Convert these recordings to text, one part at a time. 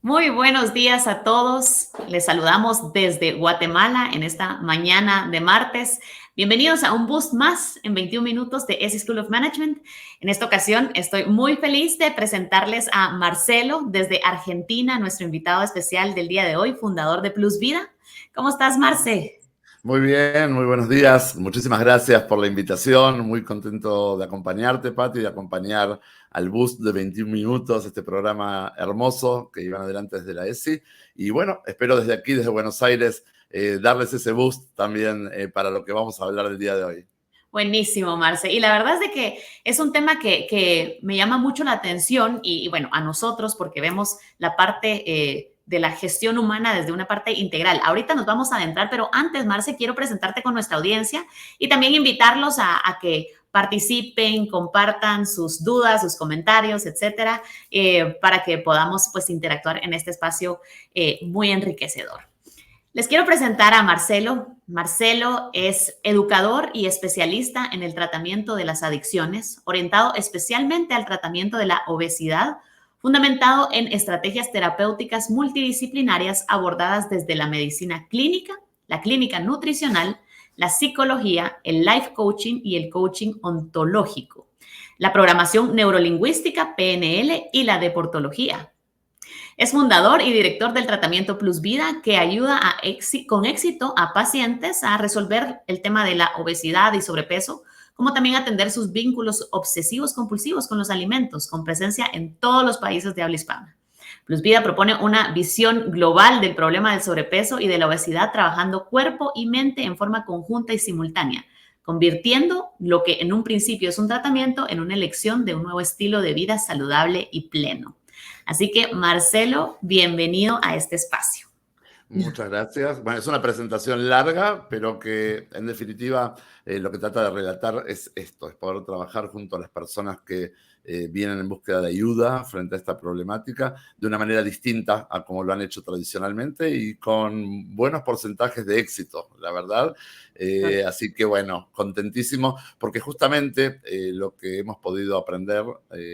Muy buenos días a todos. Les saludamos desde Guatemala en esta mañana de martes. Bienvenidos a un boost más en 21 minutos de ESI School of Management. En esta ocasión estoy muy feliz de presentarles a Marcelo desde Argentina, nuestro invitado especial del día de hoy, fundador de Plus Vida. ¿Cómo estás, Marce? Muy bien, muy buenos días. Muchísimas gracias por la invitación. Muy contento de acompañarte, Pati, de acompañar al Boost de 21 minutos, este programa hermoso que iban adelante desde la ESI. Y bueno, espero desde aquí, desde Buenos Aires, darles ese boost también para lo que vamos a hablar el día de hoy. Buenísimo, Marce. Y la verdad es de que es un tema que me llama mucho la atención y, bueno, a nosotros porque vemos la parte de la gestión humana desde una parte integral. Ahorita nos vamos a adentrar, pero antes, Marce, quiero presentarte con nuestra audiencia y también invitarlos a que participen, compartan sus dudas, sus comentarios, etcétera, para que podamos pues interactuar en este espacio muy enriquecedor. Les quiero presentar a Marcelo. Marcelo es educador y especialista en el tratamiento de las adicciones, orientado especialmente al tratamiento de la obesidad, fundamentado en estrategias terapéuticas multidisciplinarias abordadas desde la medicina clínica, la clínica nutricional, la psicología, el life coaching y el coaching ontológico, la programación neurolingüística, PNL, y la deportología. Es fundador y director del tratamiento Plus Vida, que ayuda con éxito a pacientes a resolver el tema de la obesidad y sobrepeso, como también atender sus vínculos obsesivos compulsivos con los alimentos, con presencia en todos los países de habla hispana. Plus Vida propone una visión global del problema del sobrepeso y de la obesidad, trabajando cuerpo y mente en forma conjunta y simultánea, convirtiendo lo que en un principio es un tratamiento en una elección de un nuevo estilo de vida saludable y pleno. Así que, Marcelo, bienvenido a este espacio. Muchas gracias. Bueno, es una presentación larga, pero que en definitiva lo que trata de relatar es esto, es poder trabajar junto a las personas que vienen en búsqueda de ayuda frente a esta problemática de una manera distinta a como lo han hecho tradicionalmente y con buenos porcentajes de éxito, la verdad. Así que bueno, contentísimo, porque justamente lo que hemos podido aprender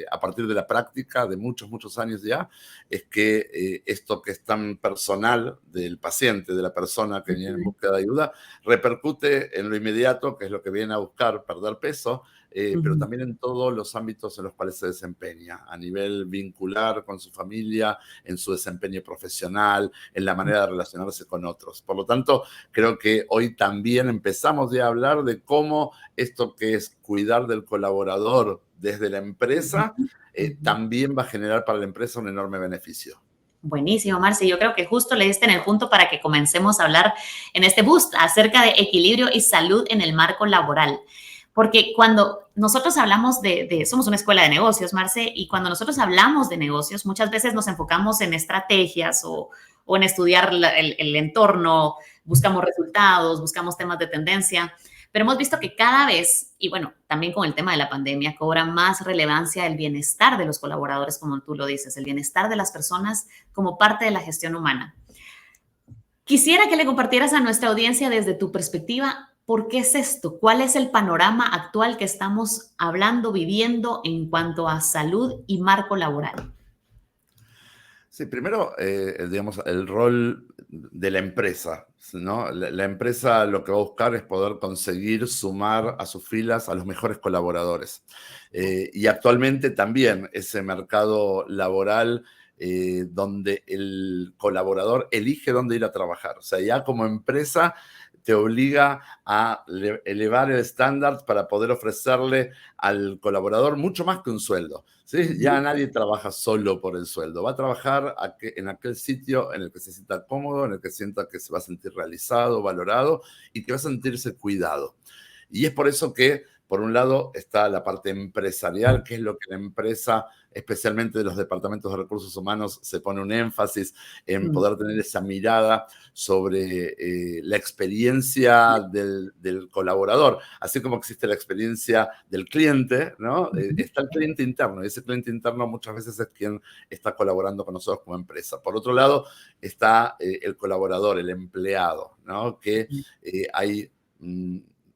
a partir de la práctica de muchos, muchos años ya, es que esto que es tan personal del paciente, de la persona que viene en búsqueda de ayuda, repercute en lo inmediato, que es lo que viene a buscar, perder peso, pero también en todos los ámbitos en los cuales se desempeña, a nivel vincular con su familia, en su desempeño profesional, en la manera de relacionarse con otros. Por lo tanto, creo que hoy también empezamos ya a hablar de cómo esto que es cuidar del colaborador desde la empresa, también va a generar para la empresa un enorme beneficio. Buenísimo, Marce. Yo creo que justo le diste en el punto para que comencemos a hablar en este boost acerca de equilibrio y salud en el marco laboral. Porque cuando nosotros hablamos somos una escuela de negocios, Marce, y cuando nosotros hablamos de negocios, muchas veces nos enfocamos en estrategias o en estudiar el entorno, buscamos resultados, buscamos temas de tendencia, pero hemos visto que cada vez, y bueno, también con el tema de la pandemia, cobra más relevancia el bienestar de los colaboradores, como tú lo dices, el bienestar de las personas como parte de la gestión humana. Quisiera que le compartieras a nuestra audiencia desde tu perspectiva, ¿por qué es esto? ¿Cuál es el panorama actual que estamos hablando, viviendo en cuanto a salud y marco laboral? Sí, primero, digamos, el rol de la empresa, ¿no? La empresa lo que va a buscar es poder conseguir sumar a sus filas a los mejores colaboradores. Y actualmente también ese mercado laboral donde el colaborador elige dónde ir a trabajar. O sea, ya como empresa te obliga a elevar el estándar para poder ofrecerle al colaborador mucho más que un sueldo. ¿Sí? Ya nadie trabaja solo por el sueldo, va a trabajar en aquel sitio en el que se sienta cómodo, en el que sienta que se va a sentir realizado, valorado y que va a sentirse cuidado. Y es por eso que, por un lado, está la parte empresarial, que es lo que la empresa, especialmente de los departamentos de recursos humanos, se pone un énfasis en poder tener esa mirada sobre la experiencia del colaborador. Así como existe la experiencia del cliente, ¿no? Está el cliente interno, y ese cliente interno muchas veces es quien está colaborando con nosotros como empresa. Por otro lado, está el colaborador, el empleado, ¿no? Que hay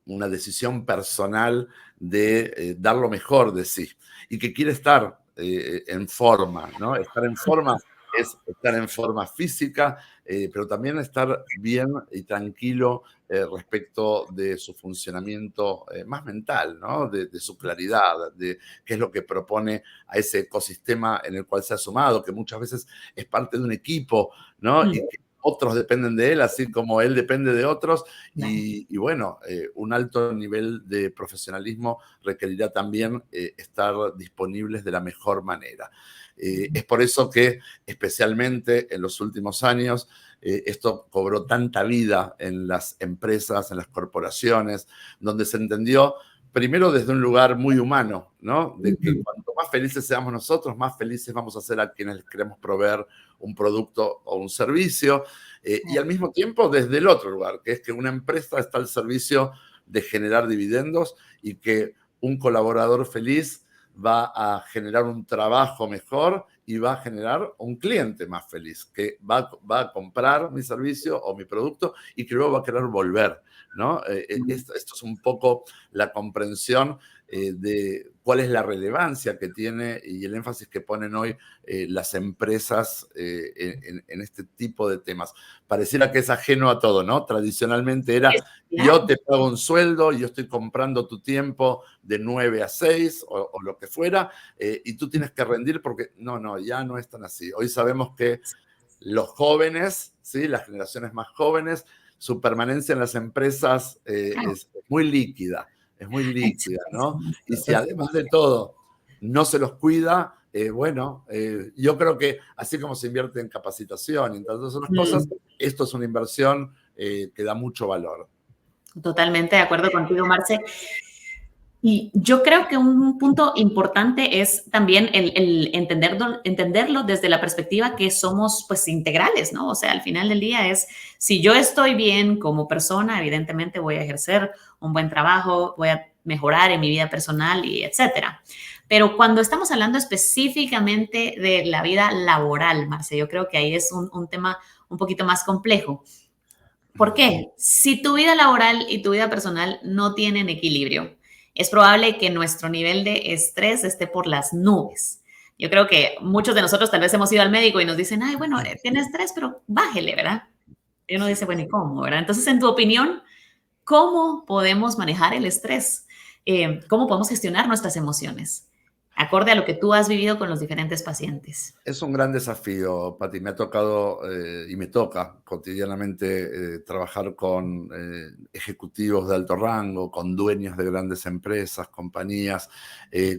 una decisión personal de dar lo mejor de sí y que quiere estar en forma, ¿no? Estar en forma es estar en forma física, pero también estar bien y tranquilo respecto de su funcionamiento más mental, ¿no? De su claridad, de qué es lo que propone a ese ecosistema en el cual se ha sumado, que muchas veces es parte de un equipo, ¿no? Y que otros dependen de él, así como él depende de otros. Y bueno, un alto nivel de profesionalismo requerirá también estar disponibles de la mejor manera. Es por eso que, especialmente en los últimos años, esto cobró tanta vida en las empresas, en las corporaciones, donde se entendió primero desde un lugar muy humano, ¿no? De que cuanto más felices seamos nosotros, más felices vamos a ser a quienes les queremos proveer un producto o un servicio. Y al mismo tiempo desde el otro lugar, que es que una empresa está al servicio de generar dividendos y que un colaborador feliz va a generar un trabajo mejor y va a generar un cliente más feliz, que va a comprar mi servicio o mi producto y que luego va a querer volver, ¿no? Esto es un poco la comprensión de cuál es la relevancia que tiene y el énfasis que ponen hoy las empresas en este tipo de temas. Pareciera que es ajeno a todo, ¿no? Tradicionalmente era, yo te pago un sueldo, yo estoy comprando tu tiempo de 9 a 6 o lo que fuera, y tú tienes que rendir porque no, ya no es tan así. Hoy sabemos que los jóvenes, ¿sí? Las generaciones más jóvenes, su permanencia en las empresas es muy líquida, ¿no? Y si además de todo no se los cuida, bueno, yo creo que así como se invierte en capacitación y en tantas otras cosas, esto es una inversión que da mucho valor. Totalmente de acuerdo contigo, Marce. Y yo creo que un punto importante es también el entenderlo desde la perspectiva que somos pues integrales, ¿no? O sea, al final del día es, si yo estoy bien como persona, evidentemente voy a ejercer un buen trabajo, voy a mejorar en mi vida personal y etcétera. Pero cuando estamos hablando específicamente de la vida laboral, Marce, yo creo que ahí es un tema un poquito más complejo. ¿Por qué? Si tu vida laboral y tu vida personal no tienen equilibrio, es probable que nuestro nivel de estrés esté por las nubes. Yo creo que muchos de nosotros tal vez hemos ido al médico y nos dicen, ay, bueno, tiene estrés, pero bájele, ¿verdad? Y uno dice, bueno, ¿y cómo, verdad? Entonces, en tu opinión, ¿cómo podemos manejar el estrés? ¿Cómo podemos gestionar nuestras emociones? Acorde a lo que tú has vivido con los diferentes pacientes. Es un gran desafío, Pati. Me ha tocado y me toca cotidianamente trabajar con ejecutivos de alto rango, con dueños de grandes empresas, compañías,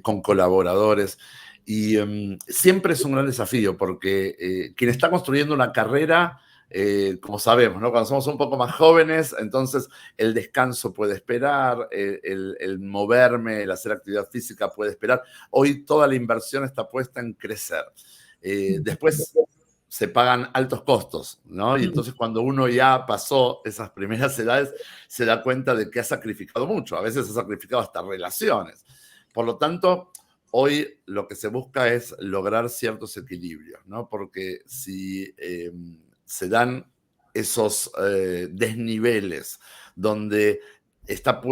con colaboradores. Y siempre es un gran desafío porque quien está construyendo una carrera, como sabemos, ¿no? Cuando somos un poco más jóvenes, entonces el descanso puede esperar, el moverme, el hacer actividad física puede esperar. Hoy toda la inversión está puesta en crecer. Después se pagan altos costos, ¿no? Y entonces cuando uno ya pasó esas primeras edades, se da cuenta de que ha sacrificado mucho. A veces ha sacrificado hasta relaciones. Por lo tanto, hoy lo que se busca es lograr ciertos equilibrios, ¿no? Porque si se dan esos desniveles donde está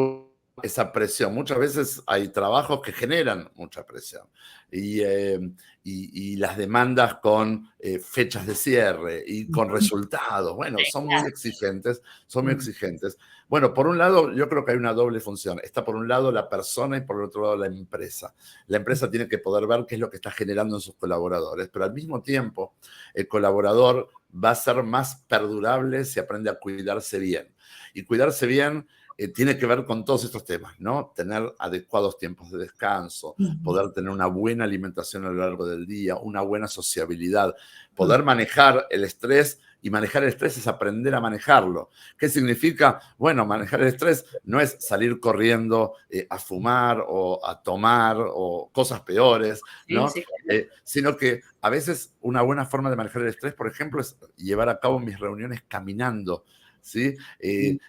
esa presión. Muchas veces hay trabajos que generan mucha presión y las demandas con fechas de cierre y con resultados. Bueno, son muy exigentes, son muy exigentes. Bueno, por un lado, yo creo que hay una doble función. Está por un lado la persona y por el otro lado la empresa. La empresa tiene que poder ver qué es lo que está generando en sus colaboradores, pero al mismo tiempo el colaborador va a ser más perdurable si aprende a cuidarse bien. Y cuidarse bien tiene que ver con todos estos temas, ¿no? Tener adecuados tiempos de descanso, poder tener una buena alimentación a lo largo del día, una buena sociabilidad, poder manejar el estrés. Y manejar el estrés es aprender a manejarlo. ¿Qué significa? Bueno, manejar el estrés no es salir corriendo a fumar o a tomar o cosas peores, ¿no? Sí, Sino que a veces una buena forma de manejar el estrés, por ejemplo, es llevar a cabo mis reuniones caminando, ¿sí?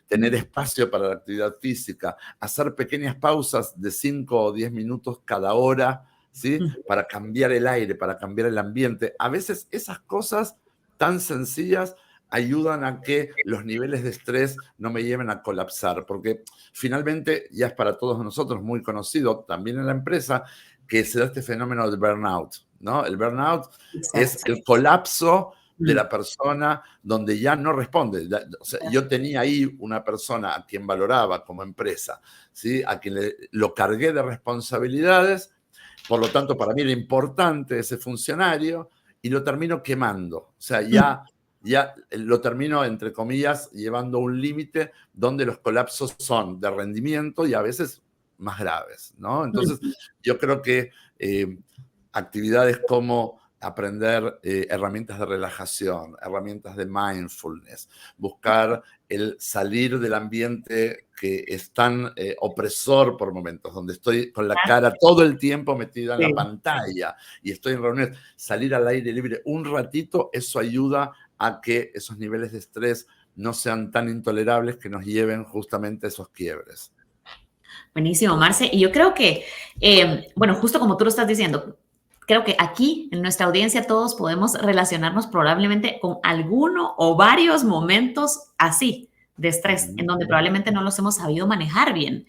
Tener espacio para la actividad física, hacer pequeñas pausas de 5 o 10 minutos cada hora, ¿sí? Para cambiar el aire, para cambiar el ambiente. A veces esas cosas tan sencillas ayudan a que los niveles de estrés no me lleven a colapsar, porque finalmente ya es para todos nosotros muy conocido, también en la empresa, que se da este fenómeno de burnout, ¿no? El burnout es Exacto. el colapso de Mm, la persona donde ya no responde. O sea, yo tenía ahí una persona a quien valoraba como empresa, ¿sí? A quien lo cargué de responsabilidades, por lo tanto, para mí era importante ese funcionario y lo termino quemando. O sea, mm, ya lo termino, entre comillas, llevando a un límite donde los colapsos son de rendimiento y a veces más graves, ¿no? Entonces, mm. yo creo que actividades como aprender herramientas de relajación, herramientas de mindfulness, buscar el salir del ambiente que es tan opresor por momentos, donde estoy con la cara todo el tiempo metida en la Sí. pantalla y estoy en reuniones, salir al aire libre un ratito, eso ayuda a que esos niveles de estrés no sean tan intolerables que nos lleven justamente a esos quiebres. Buenísimo, Marce. Y yo creo que, bueno, justo como tú lo estás diciendo, creo que aquí en nuestra audiencia todos podemos relacionarnos probablemente con alguno o varios momentos así de estrés, en Ujú. donde probablemente no los hemos sabido manejar bien.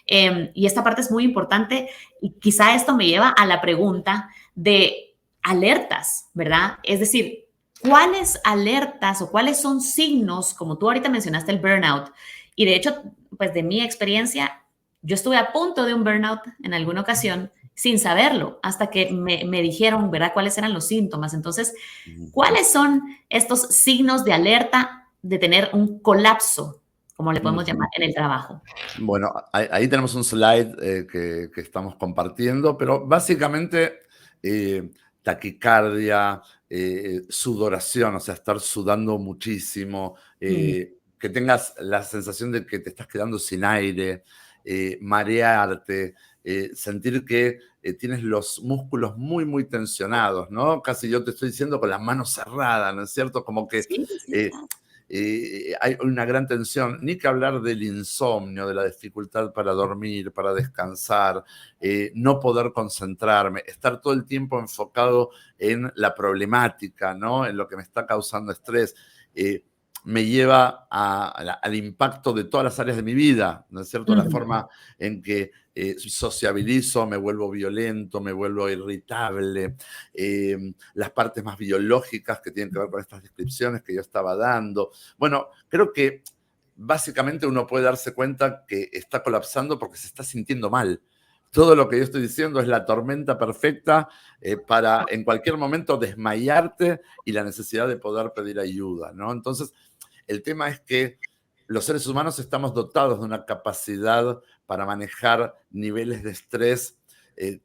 Y esta parte es muy importante y quizá esto me lleva a la pregunta de alertas, ¿verdad? Es decir, ¿cuáles alertas o cuáles son signos, como tú ahorita mencionaste el burnout? Y de hecho, pues de mi experiencia, yo estuve a punto de un burnout en alguna ocasión sin saberlo, hasta que me dijeron, ¿verdad?, cuáles eran los síntomas. Entonces, Ujú. ¿cuáles son estos signos de alerta de tener un colapso, como le podemos llamar, Ujú. en el trabajo? Bueno, ahí tenemos un slide que estamos compartiendo, pero básicamente taquicardia, sudoración, o sea, estar sudando muchísimo, Mm, que tengas la sensación de que te estás quedando sin aire, marearte, sentir que tienes los músculos muy, muy tensionados, ¿no? Casi yo te estoy diciendo con las manos cerradas, ¿no es cierto? Como que sí, sí, eh, claro. hay una gran tensión, ni que hablar del insomnio, de la dificultad para dormir, para descansar, no poder concentrarme, estar todo el tiempo enfocado en la problemática, ¿no? En lo que me está causando estrés. eh, Me lleva al impacto de todas las áreas de mi vida, ¿no es cierto? La Ujú, forma en que sociabilizo, me vuelvo violento, me vuelvo irritable, las partes más biológicas que tienen que ver con estas descripciones que yo estaba dando. Bueno, creo que básicamente uno puede darse cuenta que está colapsando porque se está sintiendo mal. Todo lo que yo estoy diciendo es la tormenta perfecta para en cualquier momento desmayarte y la necesidad de poder pedir ayuda, ¿no? Entonces, el tema es que los seres humanos estamos dotados de una capacidad para manejar niveles de estrés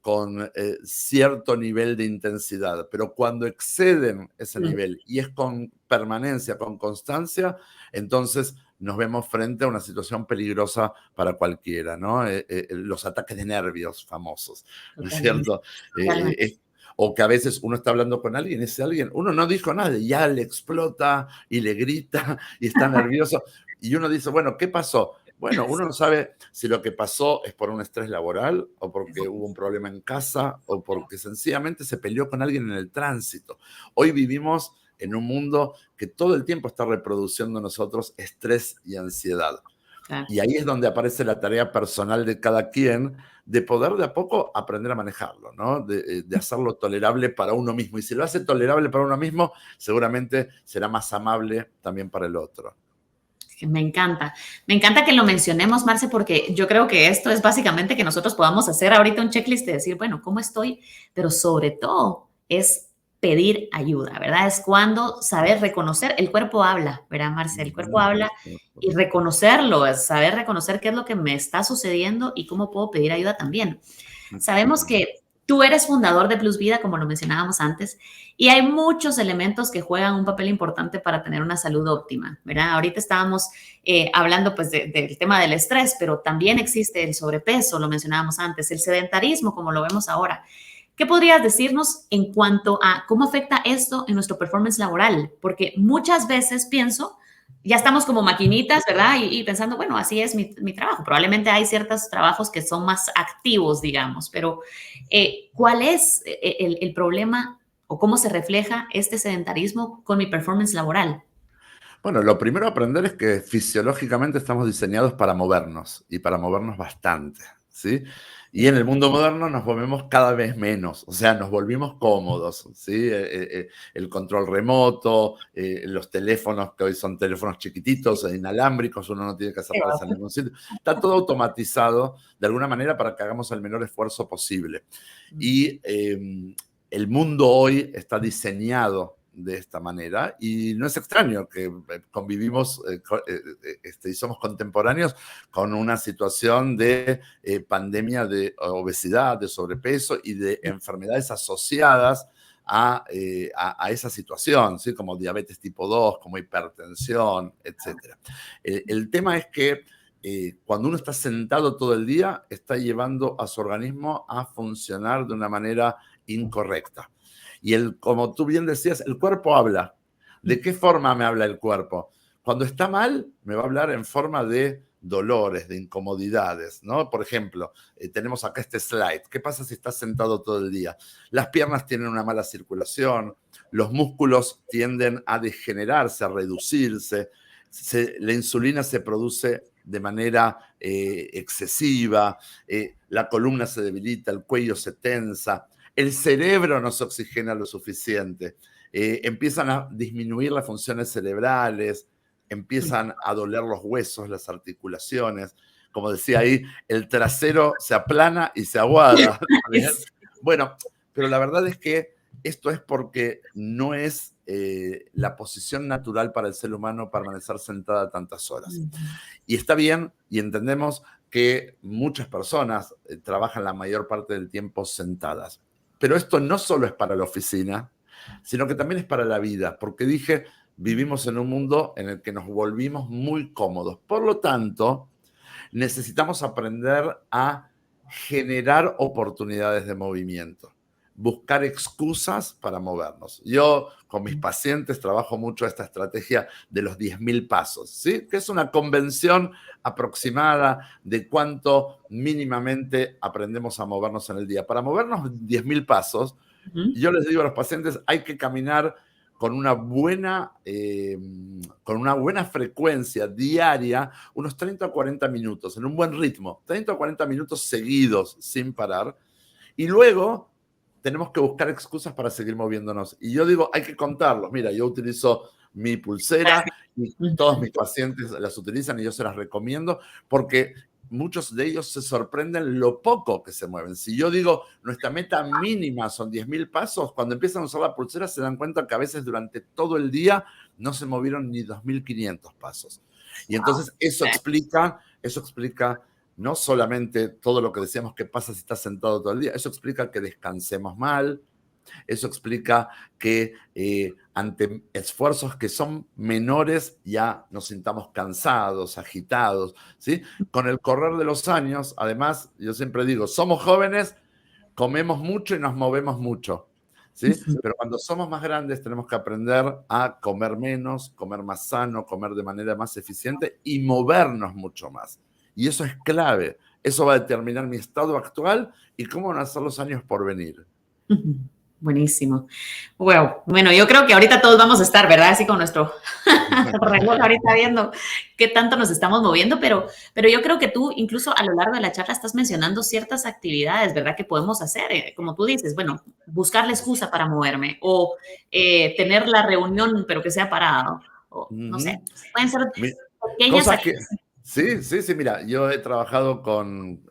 con cierto nivel de intensidad, pero cuando exceden ese mm, nivel y es con permanencia, con constancia, entonces nos vemos frente a una situación peligrosa para cualquiera, ¿no? Los ataques de nervios famosos, ¿no es totalmente, cierto? totalmente. O que a veces uno está hablando con alguien y ese alguien, uno no dijo nada, y ya le explota y le grita y está nervioso. Y uno dice, bueno, ¿qué pasó? Bueno, uno no sabe si lo que pasó es por un estrés laboral o porque hubo un problema en casa o porque sencillamente se peleó con alguien en el tránsito. Hoy vivimos en un mundo que todo el tiempo está reproduciendo en nosotros estrés y ansiedad. Claro. Y ahí es donde aparece la tarea personal de cada quien de poder de a poco aprender a manejarlo, ¿no? De hacerlo tolerable para uno mismo. Y si lo hace tolerable para uno mismo, seguramente será más amable también para el otro. Me encanta que lo mencionemos, Marce, porque yo creo que esto es básicamente que nosotros podamos hacer ahorita un checklist de decir, bueno, ¿cómo estoy? Pero sobre todo es pedir ayuda, ¿verdad? Es cuando saber reconocer, el cuerpo habla, ¿verdad, Marce? El cuerpo Ujú. habla y reconocerlo, es saber reconocer qué es lo que me está sucediendo y cómo puedo pedir ayuda también. Sabemos que tú eres fundador de Plus Vida, como lo mencionábamos antes, y hay muchos elementos que juegan un papel importante para tener una salud óptima, ¿verdad? Ahorita estábamos hablando pues del tema del estrés, pero también existe el sobrepeso, lo mencionábamos antes, el sedentarismo, como lo vemos ahora. ¿Qué podrías decirnos en cuanto a cómo afecta esto en nuestro performance laboral? Porque muchas veces pienso, ya estamos como maquinitas, ¿verdad? Y pensando, bueno, así es mi trabajo. Probablemente hay ciertos trabajos que son más activos, digamos, pero ¿cuál es el problema o cómo se refleja este sedentarismo con mi performance laboral? Bueno, lo primero a aprender es que fisiológicamente estamos diseñados para movernos y para movernos bastante, ¿sí? Y en el mundo moderno nos volvemos cada vez menos, o sea, nos volvimos cómodos, ¿sí? El control remoto, los teléfonos, que hoy son teléfonos chiquititos, inalámbricos, uno no tiene que acercarse a ningún sitio. Está todo automatizado de alguna manera para que hagamos el menor esfuerzo posible. Y el mundo hoy está diseñado de esta manera y no es extraño que convivimos y somos contemporáneos con una situación de pandemia de obesidad, de sobrepeso y de enfermedades asociadas a esa situación, ¿sí? Como diabetes tipo 2, como hipertensión, etc. El tema es que cuando uno está sentado todo el día, está llevando a su organismo a funcionar de una manera incorrecta. Y como tú bien decías, el cuerpo habla. ¿De qué forma me habla el cuerpo? Cuando está mal, me va a hablar en forma de dolores, de incomodidades, ¿no? Por ejemplo, tenemos acá este slide. ¿Qué pasa si estás sentado todo el día? Las piernas tienen una mala circulación, los músculos tienden a degenerarse, a reducirse, la insulina se produce de manera excesiva, la columna se debilita, el cuello se tensa, el cerebro no se oxigena lo suficiente, empiezan a disminuir las funciones cerebrales, empiezan a doler los huesos, las articulaciones. Como decía ahí, el trasero se aplana y se aguada. Bueno, pero la verdad es que esto es porque no es la posición natural para el ser humano permanecer sentada tantas horas. Y está bien y entendemos que muchas personas trabajan la mayor parte del tiempo sentadas. Pero esto no solo es para la oficina, sino que también es para la vida, porque dije, vivimos en un mundo en el que nos volvimos muy cómodos. Por lo tanto, necesitamos aprender a generar oportunidades de movimiento, buscar excusas para movernos. Yo con mis pacientes trabajo mucho esta estrategia de los 10.000 pasos, ¿sí? Que es una convención aproximada de cuánto mínimamente aprendemos a movernos en el día. Para movernos 10.000 pasos, yo les digo a los pacientes, hay que caminar con una buena frecuencia diaria, unos 30 o 40 minutos, en un buen ritmo, 30 o 40 minutos seguidos, sin parar. Y luego tenemos que buscar excusas para seguir moviéndonos. Y yo digo, hay que contarlos. Mira, yo utilizo mi pulsera y todos mis pacientes las utilizan y yo se las recomiendo porque muchos de ellos se sorprenden lo poco que se mueven. Si yo digo, nuestra meta mínima son 10.000 pasos, cuando empiezan a usar la pulsera se dan cuenta que a veces durante todo el día no se movieron ni 2.500 pasos. Y entonces eso explica no solamente todo lo que decíamos que pasa si estás sentado todo el día, eso explica que descansemos mal, eso explica que ante esfuerzos que son menores ya nos sintamos cansados, agitados, ¿sí? Con el correr de los años, además, yo siempre digo, somos jóvenes, comemos mucho y nos movemos mucho, ¿sí? Pero cuando somos más grandes tenemos que aprender a comer menos, comer más sano, comer de manera más eficiente y movernos mucho más. Y eso es clave. Eso va a determinar mi estado actual y cómo van a ser los años por venir. Buenísimo. Wow. Bueno, yo creo que ahorita todos vamos a estar, ¿verdad? Así con nuestro reloj ahorita viendo qué tanto nos estamos moviendo, pero yo creo que tú incluso a lo largo de la charla estás mencionando ciertas actividades, ¿verdad? Que podemos hacer, como tú dices, bueno, buscar la excusa para moverme o tener la reunión, pero que sea parado, o no sé, pueden ser pequeñas Cosas que... actividades. Sí, mira, yo he trabajado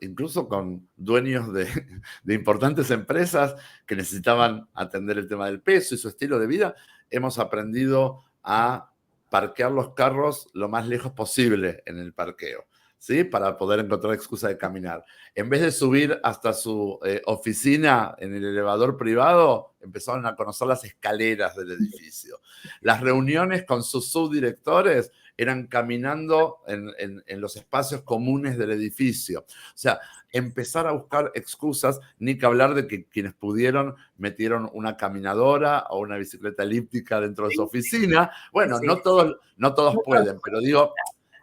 incluso con dueños de importantes empresas que necesitaban atender el tema del peso y su estilo de vida. Hemos aprendido a parquear los carros lo más lejos posible en el parqueo, ¿sí? Para poder encontrar excusa de caminar. En vez de subir hasta su oficina en el elevador privado, empezaron a conocer las escaleras del edificio. Las reuniones con sus subdirectores eran caminando en los espacios comunes del edificio. O sea, empezar a buscar excusas, ni que hablar de que quienes pudieron metieron una caminadora o una bicicleta elíptica dentro de su oficina. Bueno, Sí. no todos pueden, pero digo,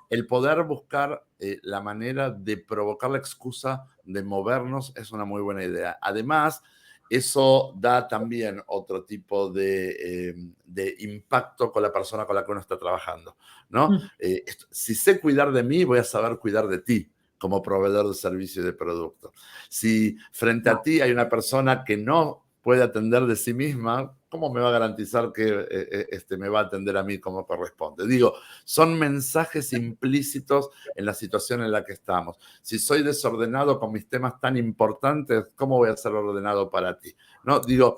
el poder buscar la manera de provocar la excusa de movernos es una muy buena idea. Además, eso da también otro tipo de impacto con la persona con la que uno está trabajando, ¿no? Si sé cuidar de mí, voy a saber cuidar de ti. como proveedor de servicio y de producto. Si frente a ti hay una persona que no puede atender de sí misma, ¿cómo me va a garantizar que me va a atender a mí como corresponde? Digo, son mensajes implícitos en la situación en la que estamos. Si soy desordenado con mis temas tan importantes, ¿cómo voy a ser ordenado para ti? ¿No? Digo,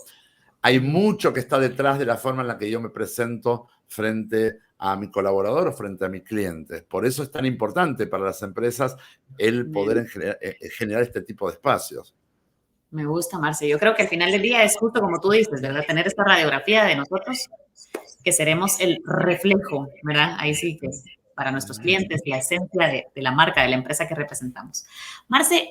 hay mucho que está detrás de la forma en la que yo me presento frente a mi colaborador o frente a mi cliente. Por eso es tan importante para las empresas el poder generar este tipo de espacios. Me gusta, Marce. Yo creo que al final del día es justo como tú dices, ¿verdad? Tener esta radiografía de nosotros, que seremos el reflejo, ¿verdad? Ahí sí que para nuestros clientes, la esencia de la marca, de la empresa que representamos. Marce,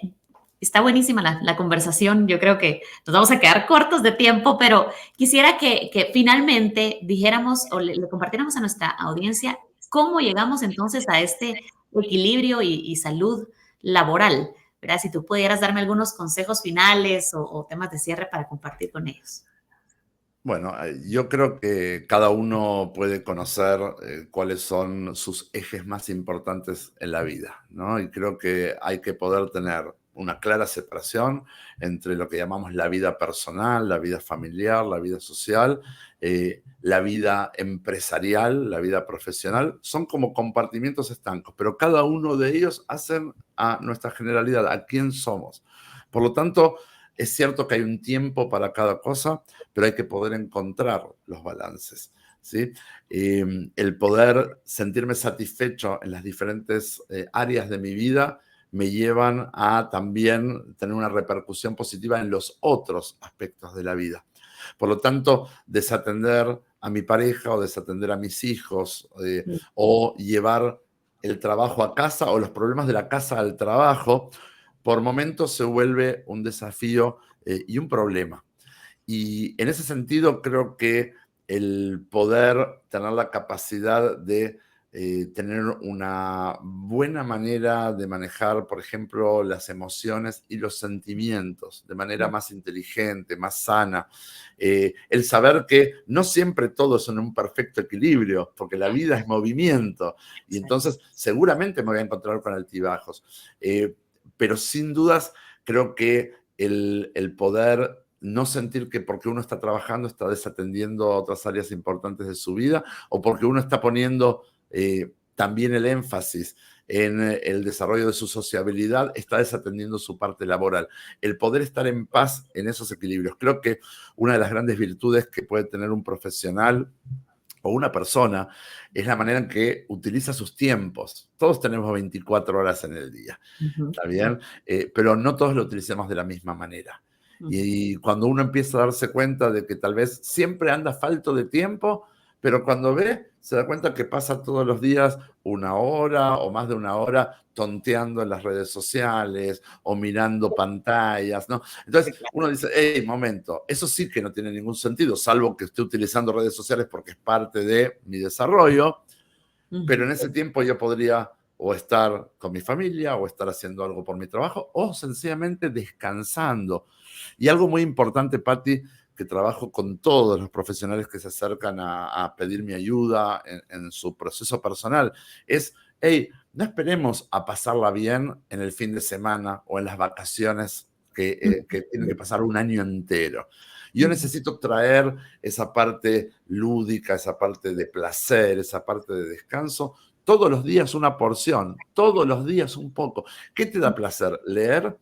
está buenísima la conversación. Yo creo que nos vamos a quedar cortos de tiempo, pero quisiera que finalmente dijéramos o le compartiéramos a nuestra audiencia cómo llegamos entonces a este equilibrio y salud laboral. ¿Verdad? Si tú pudieras darme algunos consejos finales o temas de cierre para compartir con ellos. Bueno, yo creo que cada uno puede conocer cuáles son sus ejes más importantes en la vida, ¿no? Y creo que hay que poder tener una clara separación entre lo que llamamos la vida personal, la vida familiar, la vida social, la vida empresarial, la vida profesional. Son como compartimientos estancos, pero cada uno de ellos hacen a nuestra generalidad, a quién somos. Por lo tanto, es cierto que hay un tiempo para cada cosa, pero hay que poder encontrar los balances, ¿sí? El poder sentirme satisfecho en las diferentes áreas de mi vida me llevan a también tener una repercusión positiva en los otros aspectos de la vida. Por lo tanto, desatender a mi pareja o desatender a mis hijos o llevar el trabajo a casa o los problemas de la casa al trabajo, por momentos se vuelve un desafío y un problema. Y en ese sentido creo que el poder tener la capacidad de tener una buena manera de manejar, por ejemplo, las emociones y los sentimientos de manera más inteligente, más sana. El saber que no siempre todo es en un perfecto equilibrio, porque la vida es movimiento y entonces seguramente me voy a encontrar con altibajos. Pero sin dudas creo que el poder no sentir que porque uno está trabajando está desatendiendo otras áreas importantes de su vida o porque uno está poniendo también el énfasis en el desarrollo de su sociabilidad, está desatendiendo su parte laboral. El poder estar en paz en esos equilibrios. Creo que una de las grandes virtudes que puede tener un profesional o una persona es la manera en que utiliza sus tiempos. Todos tenemos 24 horas en el día, ¿está bien? Pero no todos lo utilicemos de la misma manera. Y cuando uno empieza a darse cuenta de que tal vez siempre anda falto de tiempo, pero cuando ve, se da cuenta que pasa todos los días una hora o más de una hora tonteando en las redes sociales o mirando pantallas, ¿no? Entonces uno dice, hey, momento, eso sí que no tiene ningún sentido, salvo que esté utilizando redes sociales porque es parte de mi desarrollo, pero en ese tiempo yo podría o estar con mi familia o estar haciendo algo por mi trabajo o sencillamente descansando. Y algo muy importante, Patti, que trabajo con todos los profesionales que se acercan a pedir mi ayuda en su proceso personal, es, hey, no esperemos a pasarla bien en el fin de semana o en las vacaciones que tienen que pasar un año entero. Yo necesito traer esa parte lúdica, esa parte de placer, esa parte de descanso, todos los días una porción, todos los días un poco. ¿Qué te da placer? ¿Leer?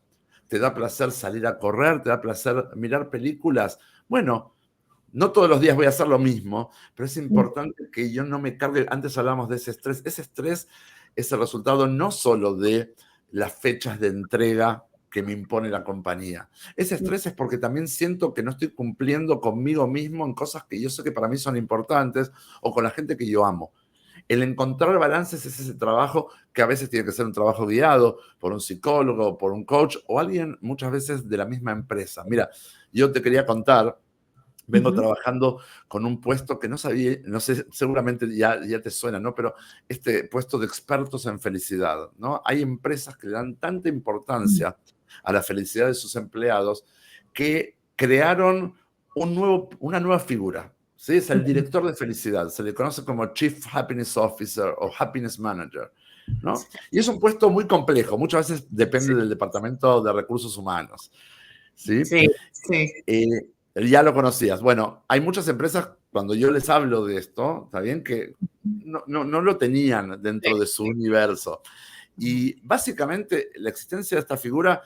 ¿Te da placer salir a correr? ¿Te da placer mirar películas? Bueno, no todos los días voy a hacer lo mismo, pero es importante que yo no me cargue. Antes hablamos de ese estrés. Ese estrés es el resultado no solo de las fechas de entrega que me impone la compañía. Ese estrés es porque también siento que no estoy cumpliendo conmigo mismo en cosas que yo sé que para mí son importantes o con la gente que yo amo. El encontrar balances es ese trabajo que a veces tiene que ser un trabajo guiado por un psicólogo, por un coach o alguien muchas veces de la misma empresa. Mira, yo te quería contar, vengo trabajando con un puesto que no sabía, no sé, seguramente ya te suena, ¿no? Pero este puesto de expertos en felicidad, ¿no? Hay empresas que le dan tanta importancia a la felicidad de sus empleados que crearon una nueva figura, ¿sí? Es el director de felicidad, se le conoce como Chief Happiness Officer o Happiness Manager. ¿no? Y es un puesto muy complejo, muchas veces depende del Departamento de Recursos Humanos, ¿sí? Sí, sí. Ya lo conocías. Bueno, hay muchas empresas, cuando yo les hablo de esto, ¿está bien? Que no lo tenían dentro de su universo. Y básicamente la existencia de esta figura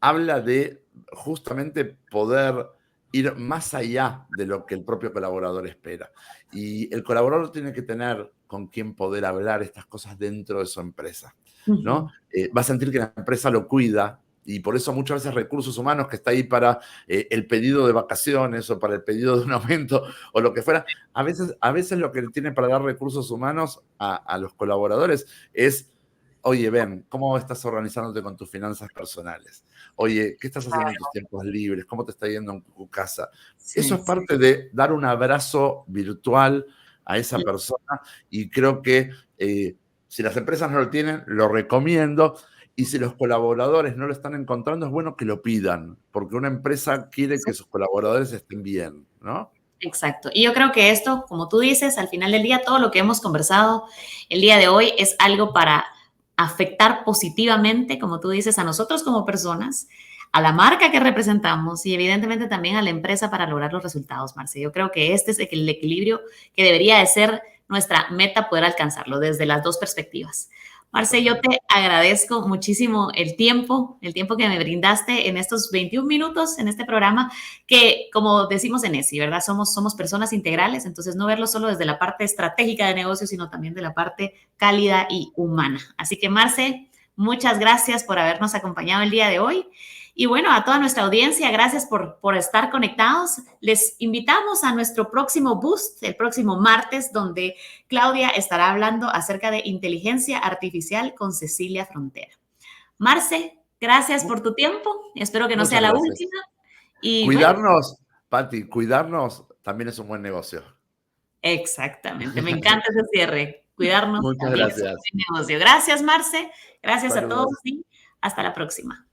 habla de justamente poder ir más allá de lo que el propio colaborador espera. Y el colaborador tiene que tener con quién poder hablar estas cosas dentro de su empresa, ¿no? Va a sentir que la empresa lo cuida, y por eso muchas veces recursos humanos, que está ahí para el pedido de vacaciones o para el pedido de un aumento o lo que fuera, a veces lo que tiene para dar recursos humanos a los colaboradores es: oye, Ben, ¿cómo estás organizándote con tus finanzas personales? Oye, ¿qué estás haciendo en tus tiempos libres? ¿Cómo te está yendo en tu casa? Eso Sí, es parte de dar un abrazo virtual a esa sí. persona, y creo que si las empresas no lo tienen, lo recomiendo, y si los colaboradores no lo están encontrando, es bueno que lo pidan, porque una empresa quiere que sus colaboradores estén bien, ¿no? Exacto. Y yo creo que esto, como tú dices, al final del día, todo lo que hemos conversado el día de hoy es algo para afectar positivamente, como tú dices, a nosotros como personas, a la marca que representamos y evidentemente también a la empresa para lograr los resultados, Marce. Yo creo que este es el equilibrio que debería de ser nuestra meta, poder alcanzarlo desde las dos perspectivas. Marce, yo te agradezco muchísimo el tiempo que me brindaste en estos 21 minutos en este programa, que como decimos en ESI, ¿verdad? Somos personas integrales, entonces no verlo solo desde la parte estratégica de negocio, sino también de la parte cálida y humana. Así que, Marce, muchas gracias por habernos acompañado el día de hoy. Y bueno, a toda nuestra audiencia, gracias por estar conectados. Les invitamos a nuestro próximo Boost, el próximo martes, donde Claudia estará hablando acerca de inteligencia artificial con Cecilia Frontera. Marce, gracias por tu tiempo. Espero que no sea Muchas la gracias. última. Y bueno, Cuidarnos, Pati, cuidarnos también es un buen negocio. exactamente. Me encanta ese cierre. Cuidarnos Muchas también es un gracias. buen negocio. Gracias, Marce. Gracias a todos Saludos. y hasta la próxima.